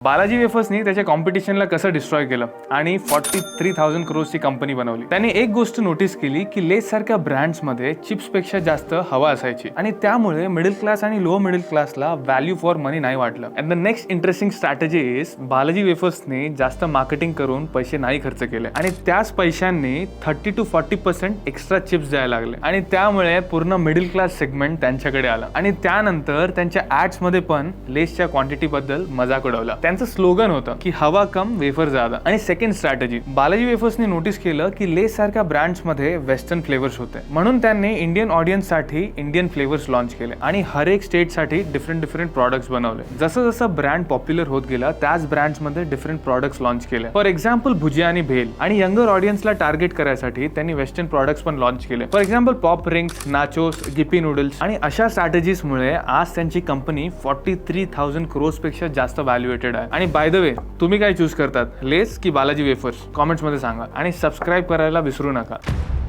बालाजी वेफर्सनी त्याच्या कॉम्पिटिशनला कसं डिस्ट्रॉय केलं आणि 43,000 करोडची कंपनी बनवली. त्यांनी एक गोष्ट नोटीस केली की लेस सारख्या ब्रँड्समध्ये चिप्सपेक्षा जास्त हवा असायची आणि त्यामुळे मिडल क्लास आणि लोअर मिडल क्लासला व्हॅल्यू फॉर मनी नाही वाटलं. And the next interesting strategy is Balaji वेफर्सने जास्त मार्केटिंग करून पैसे नाही खर्च केले आणि त्याच पैशांनी 30 to 40% एक्स्ट्रा चिप्स द्यायला लागले आणि त्यामुळे पूर्ण मिडल क्लास सेगमेंट त्यांच्याकडे आला आणि त्यानंतर त्यांच्या ऍड्स मध्ये पण लेसच्या क्वांटिटी बद्दल मजाक उडवला. त्यांचं स्लोगन होतं की हवा कम वेफर ज्यादा. आणि सेकंड स्ट्रॅटेजी, बालाजी वेफर्सने नोटीस केलं की लेस सारख्या ब्रँड्स मध्ये वेस्टर्न फ्लेवर्स होते म्हणून त्यांनी इंडियन ऑडियन्स साठी इंडियन फ्लेवर्स लॉन्च केले आणि हर एक स्टेट साठी डिफरंट प्रोडक्ट्स बनवले. जसं जसं ब्रँड पॉप्युलर होत गेला त्याच ब्रँड्स मध्ये डिफरंट प्रोडक्ट्स लॉन्च केले. फॉर एक्झाम्पल भुजिया आणि भेल. आणि यंगर ऑडियन्सला टार्गेट करायसाठी त्यांनी वेस्टर्न प्रोडक्ट्स पण लॉन्च केले. For example pop rings, nachos, गिपी noodles. आणि अशा स्ट्रॅटेजीजमुळे आज त्यांची कंपनी 43,000 करोड पेक्षा जास्त व्हॅल्युएटेड आहे. आणि बाय द वे, तुम्ही काय चूज करतात, लेस की बालाजी वेफर्स? कॉमेंट्स मध्ये सांगा आणि सबस्क्राईब करायला विसरू नका.